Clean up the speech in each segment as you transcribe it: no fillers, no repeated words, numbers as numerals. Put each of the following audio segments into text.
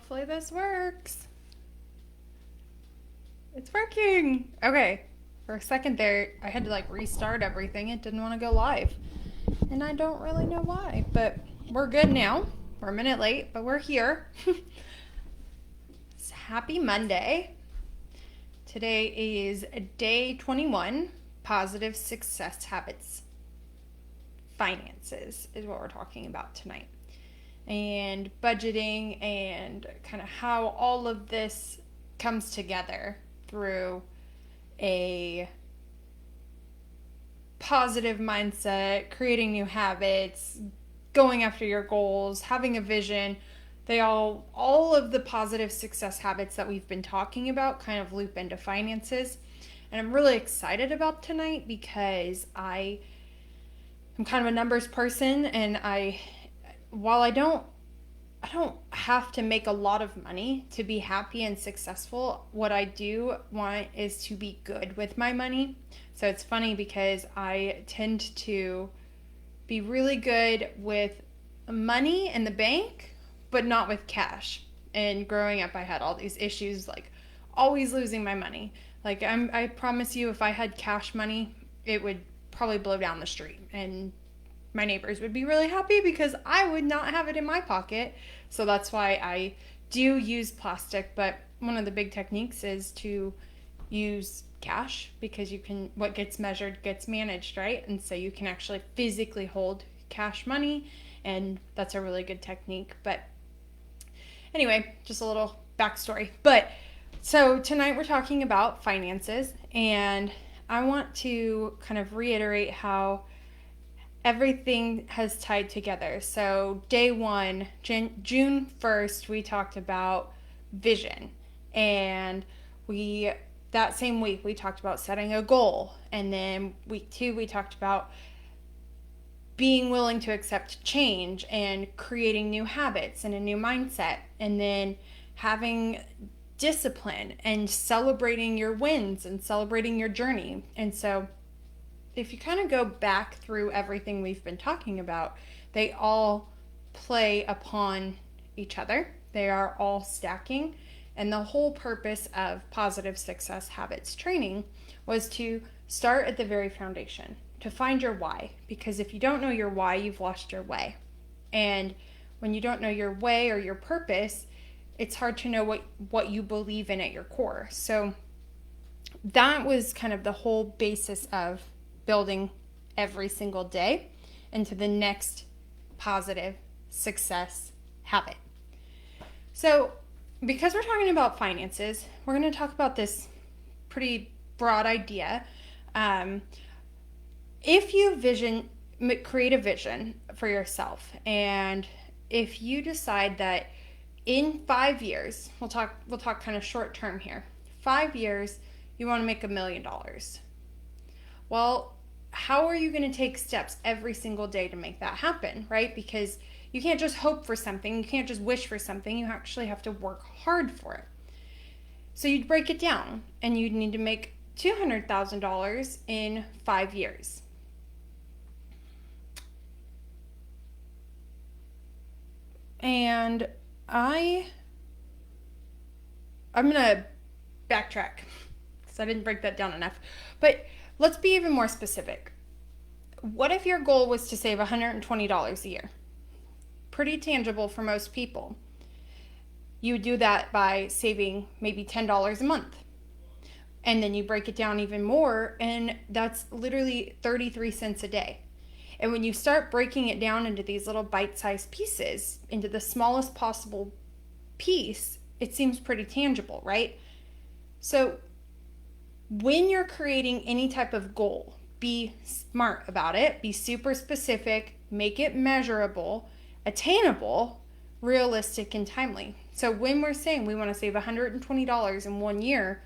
Hopefully this works. It's working. Okay. For a second there, I had to like restart everything. It didn't want to go live. And I don't really know why, but we're good now. We're a minute late, but we're here. It's happy Monday. Today is day 21, positive success habits. Finances is what we're talking about tonight. And budgeting and kind of how all of this comes together through a positive mindset, creating new habits, going after your goals, having a vision. They all of the positive success habits that we've been talking about kind of loop into finances. And I'm really excited about tonight because I'm kind of a numbers person, and while I don't have to make a lot of money to be happy and successful. What I do want is to be good with my money. So it's funny because I tend to be really good with money in the bank, but not with cash. And growing up, I had all these issues, like always losing my money. Like I promise you, if I had cash money, it would probably blow down the street, and my neighbors would be really happy because I would not have it in my pocket. So that's why I do use plastic. But one of the big techniques is to use cash, because what gets measured gets managed, right? And so you can actually physically hold cash money, and that's a really good technique. But anyway, just a little backstory. But so tonight we're talking about finances, and I want to kind of reiterate how everything has tied together. So day one, June 1st, we talked about vision. And that same week, we talked about setting a goal. And then week 2, we talked about being willing to accept change and creating new habits and a new mindset. And then having discipline and celebrating your wins and celebrating your journey. And so if you kind of go back through everything we've been talking about, they all play upon each other. They are all stacking. And the whole purpose of positive success habits training was to start at the very foundation, to find your why. Because if you don't know your why, you've lost your way. And when you don't know your way or your purpose, it's hard to know what you believe in at your core. So that was kind of the whole basis of building every single day into the next positive success habit. So because we're talking about finances, we're going to talk about this pretty broad idea. If you create a vision for yourself, and if you decide that in 5 years, we'll talk kind of short term here, 5 years, you want to make $1 million. Well, how are you going to take steps every single day to make that happen, right? Because you can't just hope for something. You can't just wish for something. You actually have to work hard for it. So you'd break it down, and you'd need to make $200,000 in 5 years. And I'm going to backtrack because I didn't break that down enough. But let's be even more specific. What if your goal was to save $120 a year? Pretty tangible for most people. You would do that by saving maybe $10 a month. And then you break it down even more, and that's literally 33 cents a day. And when you start breaking it down into these little bite-sized pieces, into the smallest possible piece, it seems pretty tangible, right? So when you're creating any type of goal, be smart about it, be super specific, make it measurable, attainable, realistic, and timely. So when we're saying we want to save $120 in 1 year,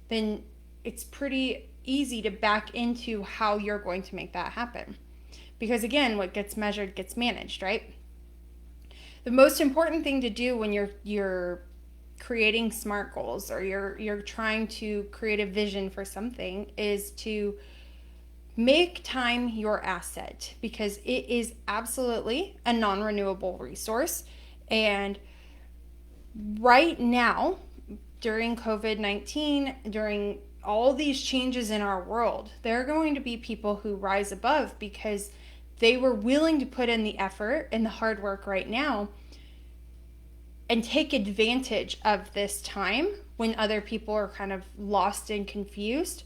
then it's pretty easy to back into how you're going to make that happen. Because again, what gets measured gets managed, right? The most important thing to do when you're creating SMART goals, or you're trying to create a vision for something, is to make time your asset, because it is absolutely a non-renewable resource. And Right now, during COVID-19, during all these changes in our world, there are going to be people who rise above because they were willing to put in the effort and the hard work right now and take advantage of this time when other people are kind of lost and confused.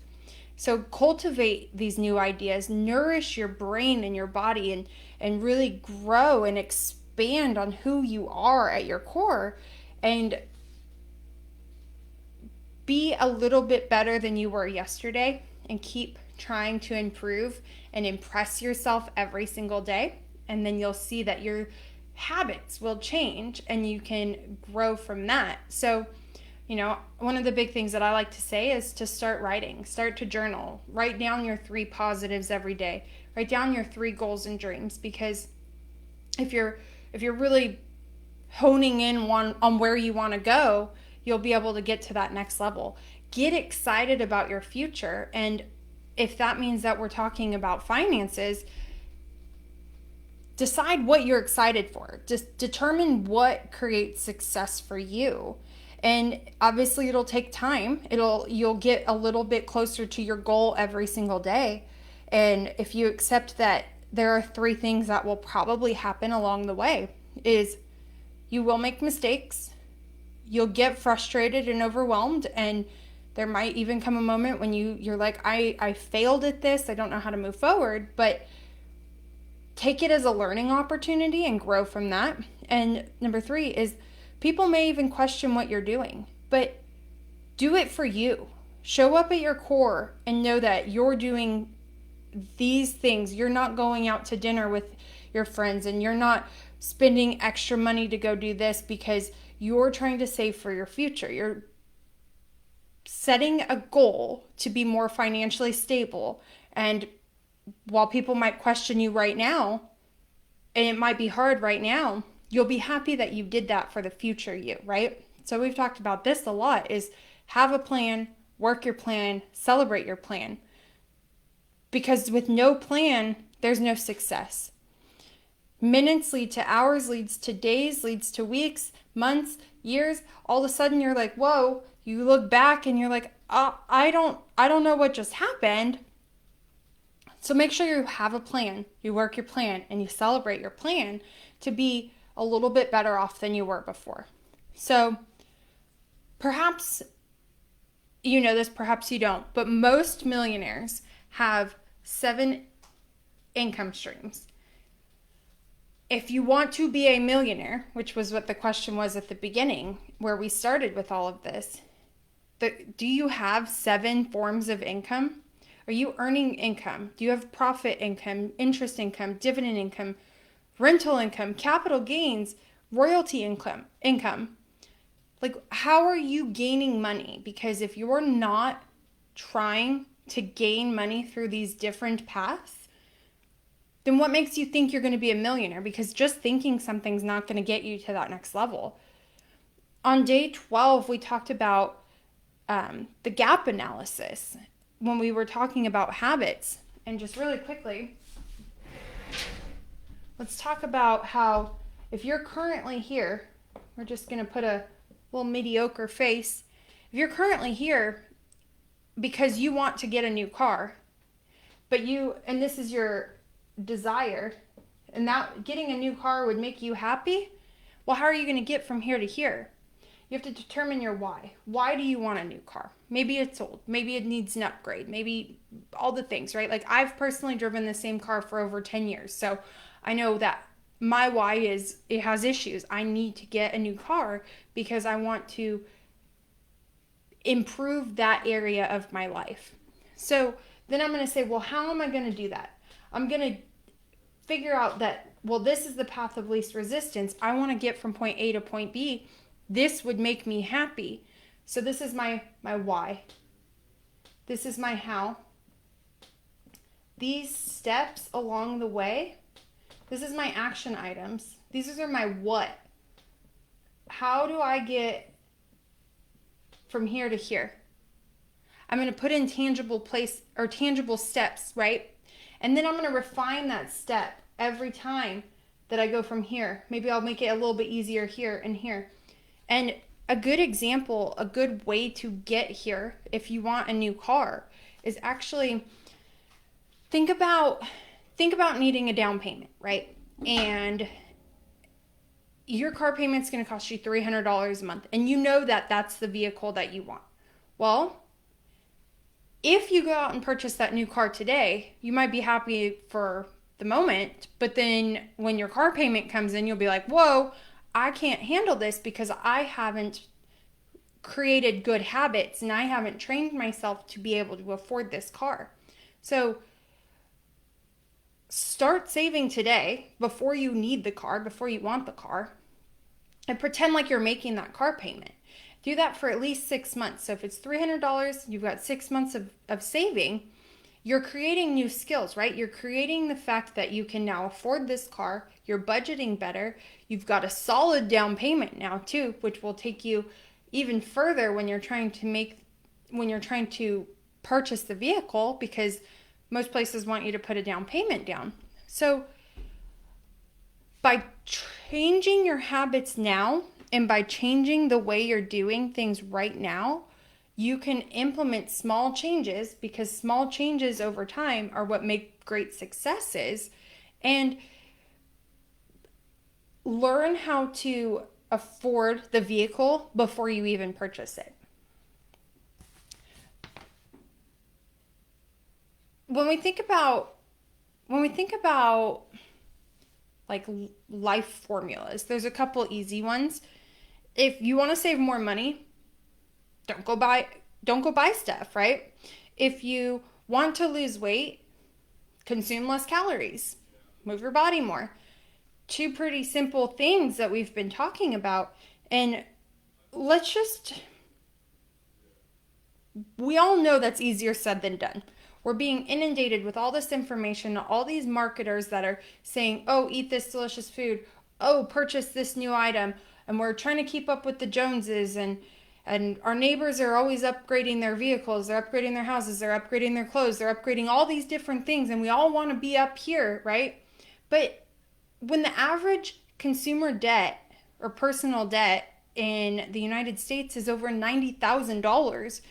So cultivate these new ideas, nourish your brain and your body, and really grow and expand on who you are at your core, and be a little bit better than you were yesterday, and keep trying to improve and impress yourself every single day. And then you'll see that your habits will change and you can grow from that. So, one of the big things that I like to say is to start writing, start to journal, write down your 3 positives every day, write down your 3 goals and dreams. Because if you're really honing in on where you want to go, you'll be able to get to that next level. Get excited about your future. And if that means that we're talking about finances, decide what you're excited for. Just determine what creates success for you. And obviously it'll take time. You'll get a little bit closer to your goal every single day. And if you accept that there are 3 things that will probably happen along the way, is you will make mistakes, you'll get frustrated and overwhelmed, and there might even come a moment when you're like, I failed at this, I don't know how to move forward. But take it as a learning opportunity and grow from that. And number 3 is, people may even question what you're doing, but do it for you. Show up at your core and know that you're doing these things. You're not going out to dinner with your friends, and you're not spending extra money to go do this because you're trying to save for your future. You're setting a goal to be more financially stable. And while people might question you right now, and it might be hard right now, you'll be happy that you did that for the future you, right? So we've talked about this a lot, is have a plan, work your plan, celebrate your plan. Because with no plan, there's no success. Minutes lead to hours, leads to days, leads to weeks, months, years. All of a sudden you're like, whoa, you look back and you're like, I don't know what just happened. So make sure you have a plan, you work your plan, and you celebrate your plan to be a little bit better off than you were before. So perhaps you know this, perhaps you don't, but most millionaires have 7 income streams. If you want to be a millionaire, which was what the question was at the beginning, where we started with all of this, do you have 7 forms of income? Are you earning income? Do you have profit income, interest income, dividend income, rental income, capital gains, royalty income? Like, how are you gaining money? Because if you're not trying to gain money through these different paths, then what makes you think you're going to be a millionaire? Because just thinking something's not going to get you to that next level. On day 12, we talked about the gap analysis when we were talking about habits. And just really quickly, let's talk about how if you're currently here, we're just going to put a little mediocre face. If you're currently here because you want to get a new car, and this is your desire, and that getting a new car would make you happy, well, how are you going to get from here to here? You have to determine your why. Why do you want a new car? Maybe it's old. Maybe it needs an upgrade. Maybe all the things, right? Like, I've personally driven the same car for over 10 years. So I know that my why is it has issues. I need to get a new car because I want to improve that area of my life. So then I'm going to say, well, how am I going to do that? I'm going to figure out that, well, this is the path of least resistance. I want to get from point A to point B. This would make me happy. So this is my why. This is my how. These steps along the way, this is my action items. These are my what. How do I get from here to here? I'm going to put in tangible steps, right? And then I'm going to refine that step every time that I go from here. Maybe I'll make it a little bit easier here and here. And a good example, a good way to get here if you want a new car is actually think about think about needing a down payment, right? And your car payment's going to cost you $300 a month, and you know that that's the vehicle that you want. Well, if you go out and purchase that new car today, you might be happy for the moment, but then when your car payment comes in, you'll be like, whoa, I can't handle this because I haven't created good habits and I haven't trained myself to be able to afford this car. So start saving today before you need the car, before you want the car, and pretend like you're making that car payment. Do that for at least 6 months. So if it's $300, you've got 6 months of saving. You're creating new skills, right? You're creating the fact that you can now afford this car. You're budgeting better. You've got a solid down payment now too, which will take you even further when you're trying to purchase the vehicle, because most places want you to put a down payment down. So by changing your habits now and by changing the way you're doing things right now, you can implement small changes, because small changes over time are what make great successes, and learn how to afford the vehicle before you even purchase it. When we think about like life formulas, there's a couple easy ones. If you want to save more money, don't go buy stuff, right? If you want to lose weight, consume less calories, move your body more. Two pretty simple things that we've been talking about. And we all know that's easier said than done. We're being inundated with all this information, all these marketers that are saying, oh, eat this delicious food, oh, purchase this new item. And we're trying to keep up with the Joneses, and our neighbors are always upgrading their vehicles, they're upgrading their houses, they're upgrading their clothes, they're upgrading all these different things, and we all want to be up here, right? But when the average consumer debt or personal debt in the United States is over $90,000,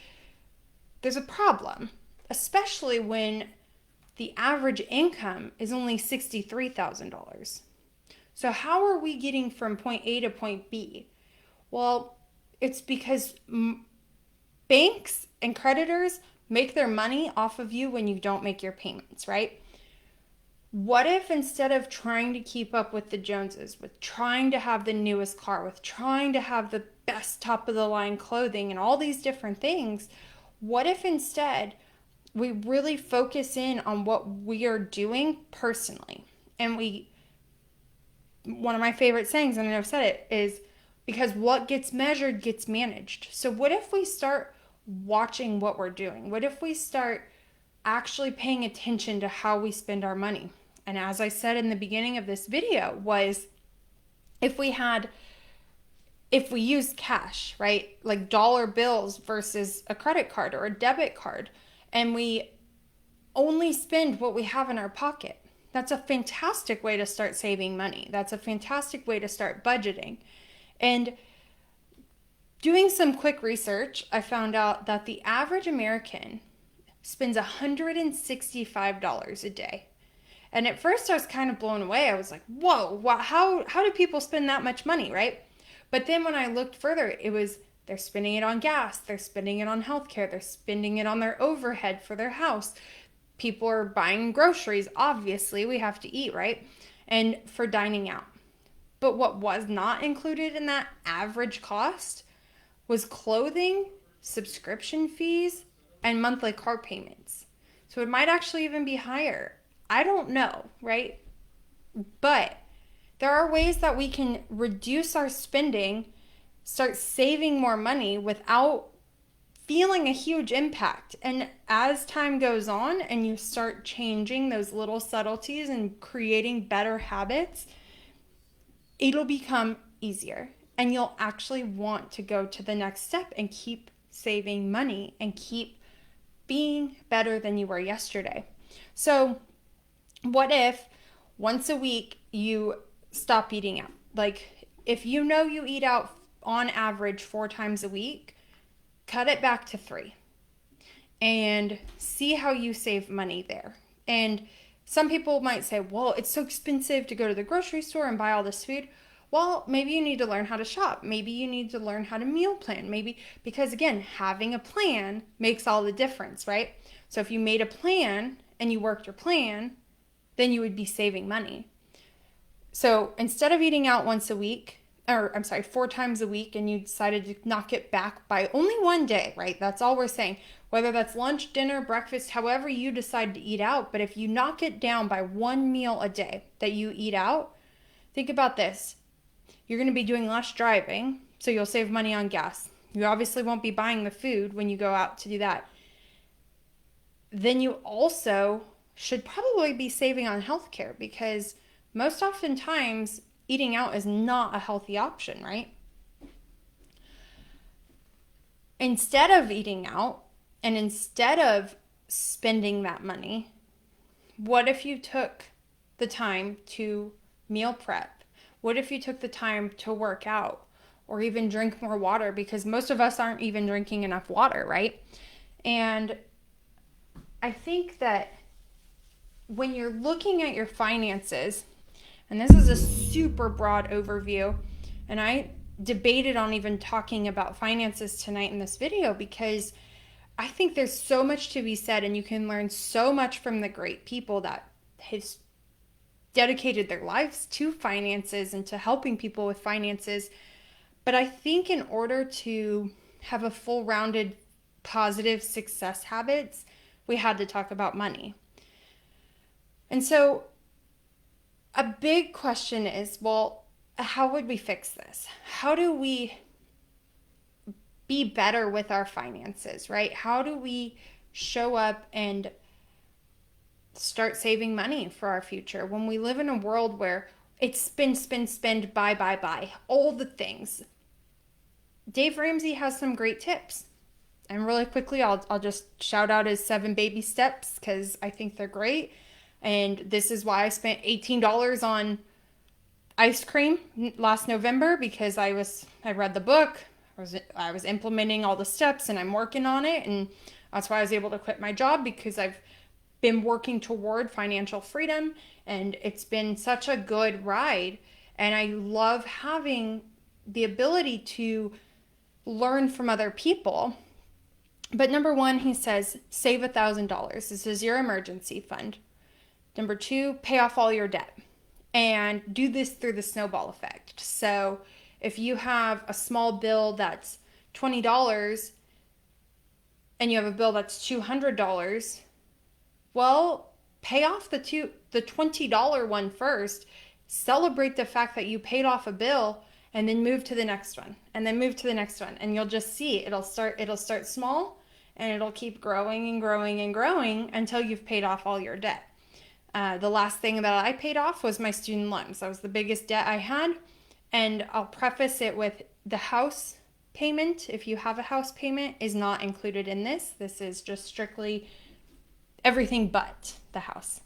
there's a problem, especially when the average income is only $63,000. So how are we getting from point A to point B? Well, it's because banks and creditors make their money off of you when you don't make your payments, right? What if instead of trying to keep up with the Joneses, with trying to have the newest car, with trying to have the best top of the line clothing and all these different things, what if instead we really focus in on what we are doing personally? And one of my favorite sayings, and I've said it, is because what gets measured gets managed. So what if we start watching what we're doing? What if we start actually paying attention to how we spend our money? And as I said in the beginning of this video, was if we use cash, right? Like dollar bills versus a credit card or a debit card, and we only spend what we have in our pocket. That's a fantastic way to start saving money. That's a fantastic way to start budgeting. And doing some quick research, I found out that the average American spends $165 a day. And at first I was kind of blown away. I was like, whoa, how do people spend that much money, right? But then when I looked further, it was they're spending it on gas, they're spending it on healthcare, they're spending it on their overhead for their house. People are buying groceries, obviously, we have to eat, right? And for dining out. But what was not included in that average cost was clothing, subscription fees, and monthly car payments. So it might actually even be higher. I don't know, right? But there are ways that we can reduce our spending, start saving more money without feeling a huge impact. And as time goes on and you start changing those little subtleties and creating better habits, it'll become easier. And you'll actually want to go to the next step and keep saving money and keep being better than you were yesterday. So what if once a week you stop eating out? Like if you know you eat out on average 4 times a week, cut it back to 3 and see how you save money there. And some people might say, well, it's so expensive to go to the grocery store and buy all this food. Well, maybe you need to learn how to shop. Maybe you need to learn how to meal plan. Maybe, because again, having a plan makes all the difference, right? So if you made a plan and you worked your plan, then you would be saving money. So instead of eating out once a week, or I'm sorry, 4 times a week, and you decided to knock it back by only one day, right? That's all we're saying. Whether that's lunch, dinner, breakfast, however you decide to eat out, but if you knock it down by one meal a day that you eat out, think about this. You're going to be doing less driving, so you'll save money on gas. You obviously won't be buying the food when you go out to do that. Then you also should probably be saving on healthcare, because most oftentimes eating out is not a healthy option, right? Instead of eating out and instead of spending that money, what if you took the time to meal prep? What if you took the time to work out or even drink more water? Because most of us aren't even drinking enough water, right? And I think that when you're looking at your finances, and this is a super broad overview, and I debated on even talking about finances tonight in this video because I think there's so much to be said, and you can learn so much from the great people that have dedicated their lives to finances and to helping people with finances. But I think in order to have a full-rounded positive success habits, we had to talk about money. And so a big question is, well, how would we fix this? How do we be better with our finances, right? How do we show up and start saving money for our future when we live in a world where it's spend, buy, all the things? Dave Ramsey has some great tips. And really quickly, I'll just shout out his 7 baby steps because I think they're great. And this is why I spent $18 on ice cream last November, because I read the book, I was implementing all the steps, and I'm working on it. And that's why I was able to quit my job, because I've been working toward financial freedom, and it's been such a good ride. And I love having the ability to learn from other people. But number 1, he says, save $1,000. This is your emergency fund. Number 2, pay off all your debt. And do this through the snowball effect. So if you have a small bill that's $20 and you have a bill that's $200, well, pay off the $20 one first. Celebrate the fact that you paid off a bill, and then move to the next one, and then move to the next one. And you'll just see it'll start small, and it'll keep growing and growing and growing until you've paid off all your debt. The last thing that I paid off was my student loans. That was the biggest debt I had. And I'll preface it with the house payment, if you have a house payment, is not included in this. This is just strictly everything but the house.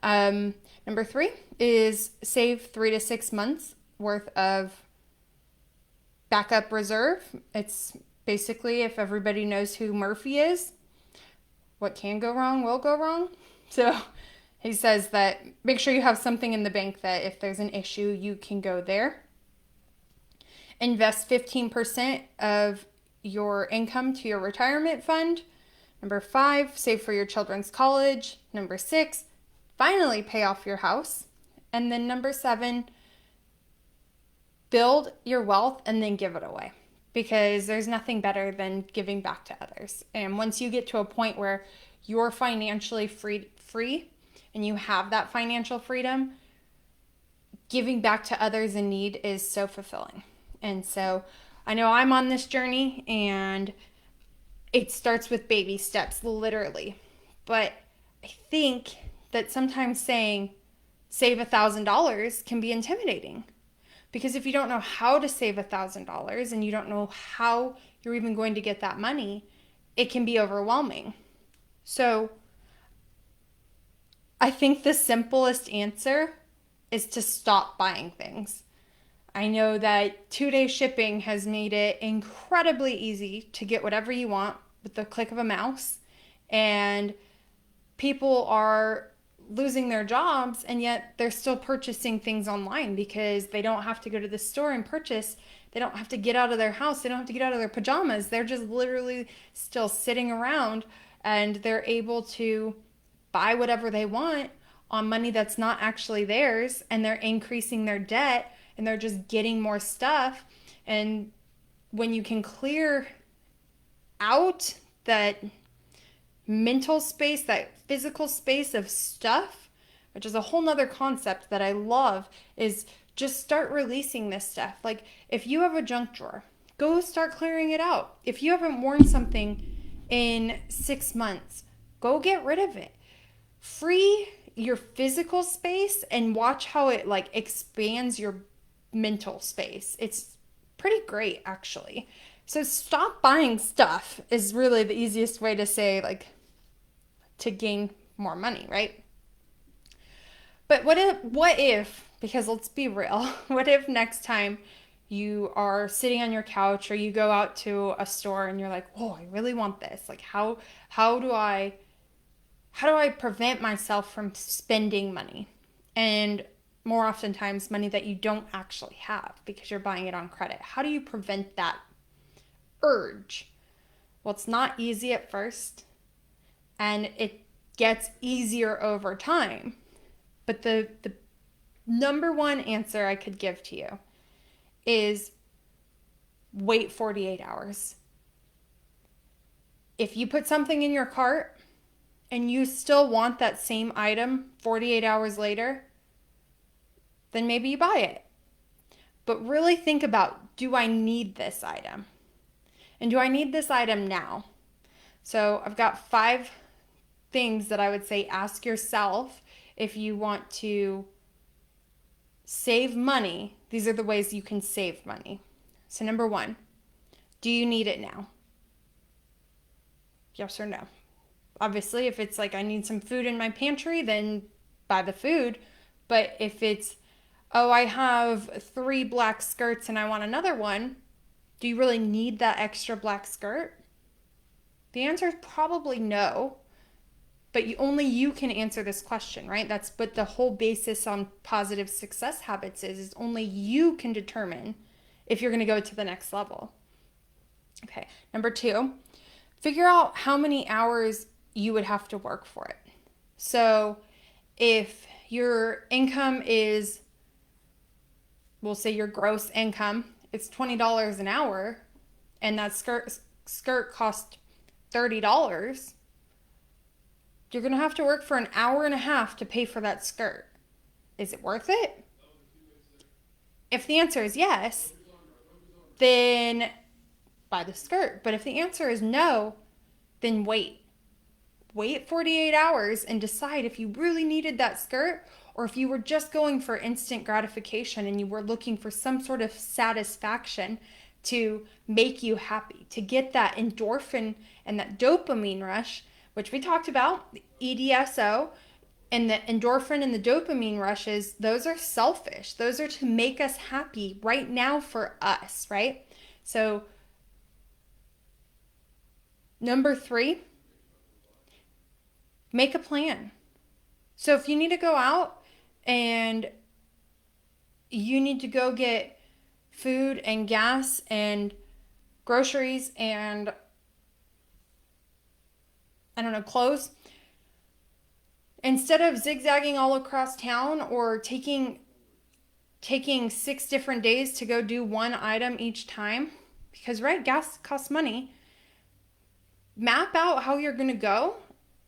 Number 3 is save 3 to 6 months worth of backup reserve. It's basically, if everybody knows who Murphy is, what can go wrong will go wrong. So he says that make sure you have something in the bank that if there's an issue, you can go there. Invest 15% of your income to your retirement fund. Number 5, save for your children's college. Number 6, finally pay off your house. And then number 7, build your wealth and then give it away, because there's nothing better than giving back to others. And once you get to a point where you're financially free and you have that financial freedom, giving back to others in need is so fulfilling. And so I know I'm on this journey, and it starts with baby steps, literally. But I think that sometimes saying save $1,000 can be intimidating, because if you don't know how to save $1,000 and you don't know how you're even going to get that money, it can be overwhelming. So I think the simplest answer is to stop buying things. I know that 2-day shipping has made it incredibly easy to get whatever you want with the click of a mouse. And people are losing their jobs, and yet they're still purchasing things online because they don't have to go to the store and purchase. They don't have to get out of their house. They don't have to get out of their pajamas. They're just literally still sitting around, and they're able to buy whatever they want on money that's not actually theirs, and they're increasing their debt, and they're just getting more stuff. And when you can clear out that mental space, that physical space of stuff, which is a whole nother concept that I love, is just start releasing this stuff. Like if you have a junk drawer, go start clearing it out. If you haven't worn something in 6 months, go get rid of it. Free your physical space and watch how it like expands your mental space. It's pretty great actually. So stop buying stuff is really the easiest way to say, like, to gain more money, right? But what if, because let's be real, what if next time you are sitting on your couch or you go out to a store and you're like, "Oh, I really want this." Like how do I prevent myself from spending money? And more oftentimes money that you don't actually have because you're buying it on credit. How do you prevent that urge? Well, it's not easy at first, and it gets easier over time. But the number one answer I could give to you is wait 48 hours. If you put something in your cart and you still want that same item 48 hours later, then maybe you buy it. But really think about, do I need this item? And do I need this item now? So I've got 5 things that I would say ask yourself if you want to save money. These are the ways you can save money. So number 1, do you need it now? Yes or no? Obviously, if it's like I need some food in my pantry, then buy the food. But if it's, oh, I have 3 black skirts and I want another one, do you really need that extra black skirt? The answer is probably no. But only you can answer this question, right? That's what the whole basis on positive success habits is only you can determine if you're going to go to the next level. Okay, number 2, figure out how many hours you would have to work for it. So if your income is, we'll say your gross income, it's $20 an hour, and that skirt cost $30, you're going to have to work for an hour and a half to pay for that skirt. Is it worth it? If the answer is yes, then buy the skirt. But if the answer is no, then wait. Wait 48 hours and decide if you really needed that skirt or if you were just going for instant gratification and you were looking for some sort of satisfaction to make you happy, to get that endorphin and that dopamine rush, which we talked about, the EDSO, and the endorphin and the dopamine rushes. Those are selfish. Those are to make us happy right now for us, right? So number 3, make a plan. So if you need to go out and you need to go get food and gas and groceries and, I don't know, clothes, instead of zigzagging all across town or taking 6 different days to go do one item each time, because right, gas costs money, map out how you're going to go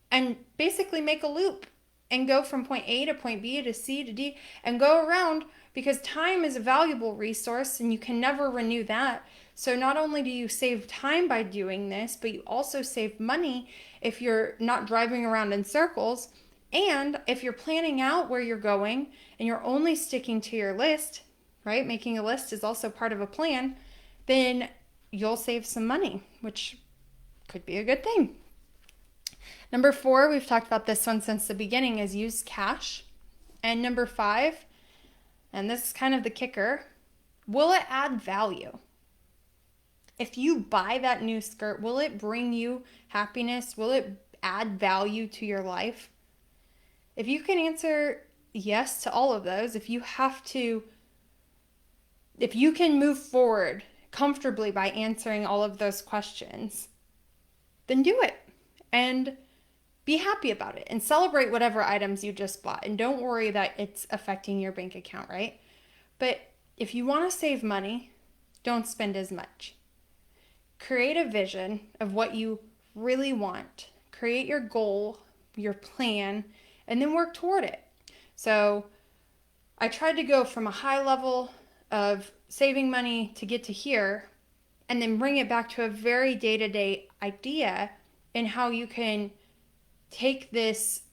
and basically make a loop and go from point A to point B to C to D and go around, because time is a valuable resource and you can never renew that. So not only do you save time by doing this, but you also save money if you're not driving around in circles. And if you're planning out where you're going and you're only sticking to your list, right? Making a list is also part of a plan, then you'll save some money, which could be a good thing. Number 4, we've talked about this one since the beginning, is use cash. And number 5, and this is kind of the kicker, Will it add value? If you buy that new skirt, will it bring you happiness? Will it add value to your life? If you can answer yes to all of those, if you can move forward comfortably by answering all of those questions, then do it and be happy about it and celebrate whatever items you just bought. And don't worry that it's affecting your bank account, right? But if you want to save money, don't spend as much. Create a vision of what you really want. Create your goal, your plan, and then work toward it. So I tried to go from a high level of saving money to get to here and then bring it back to a very day-to-day idea in how you can take this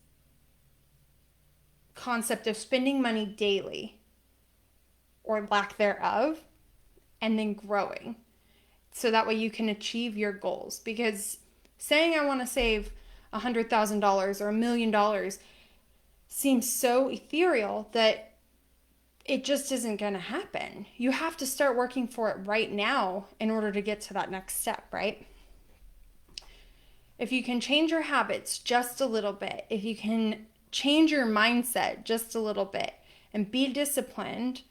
concept of spending money daily or lack thereof and then growing. So that way you can achieve your goals. Because saying I want to save $100,000 or $1 million seems so ethereal that it just isn't going to happen. You have to start working for it right now in order to get to that next step, right? If you can change your habits just a little bit, if you can change your mindset just a little bit and be disciplined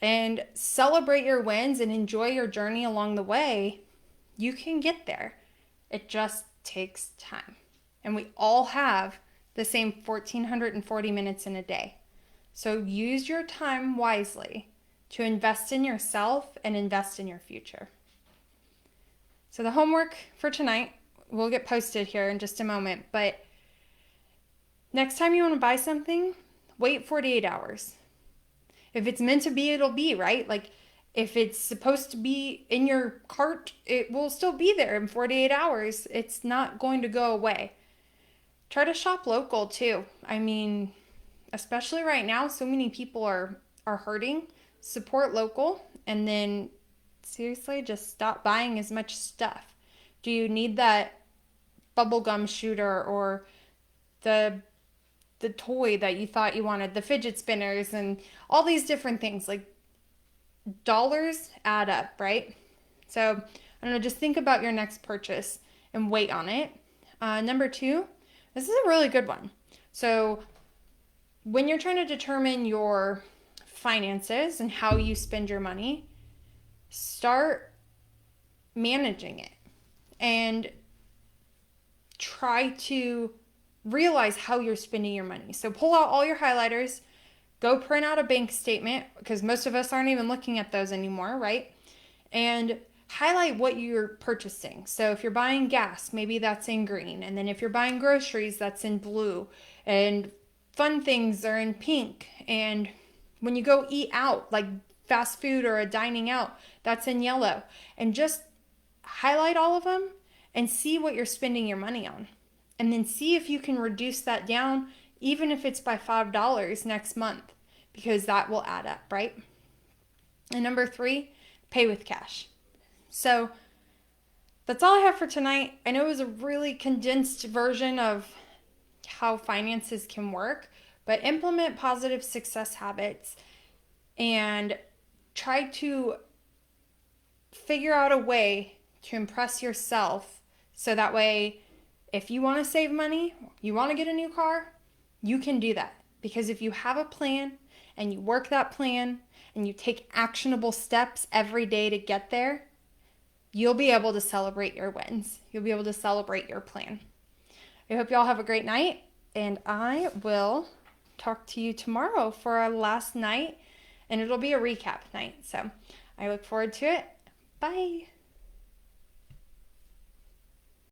and celebrate your wins and enjoy your journey along the way, you can get there. It just takes time. And we all have the same 1,440 minutes in a day. So use your time wisely to invest in yourself and invest in your future. So the homework for tonight will get posted here in just a moment, but next time you want to buy something, wait 48 hours. If it's meant to be, it'll be, right? Like if it's supposed to be in your cart, it will still be there in 48 hours. It's not going to go away. Try to shop local too. I mean, especially right now, so many people are hurting. Support local, and then seriously, just stop buying as much stuff. Do you need that bubblegum shooter or the toy that you thought you wanted, the fidget spinners and all these different things? Like, dollars add up, right? So I don't know, just think about your next purchase and wait on it. Number 2, this is a really good one. So when you're trying to determine your finances and how you spend your money, start managing it and try to realize how you're spending your money. So pull out all your highlighters, go print out a bank statement, because most of us aren't even looking at those anymore, right? And highlight what you're purchasing. So if you're buying gas, maybe that's in green. And then if you're buying groceries, that's in blue. And fun things are in pink. And when you go eat out, like fast food or a dining out, that's in yellow. And just highlight all of them and see what you're spending your money on. And then see if you can reduce that down, even if it's by $5 next month, because that will add up, right? And number 3, pay with cash. So that's all I have for tonight. I know it was a really condensed version of how finances can work, but implement positive success habits and try to figure out a way to impress yourself, so that way if you want to save money, you want to get a new car, you can do that. Because if you have a plan and you work that plan and you take actionable steps every day to get there, you'll be able to celebrate your wins. You'll be able to celebrate your plan. I hope you all have a great night, and I will talk to you tomorrow for our last night, and it'll be a recap night. So I look forward to it. Bye.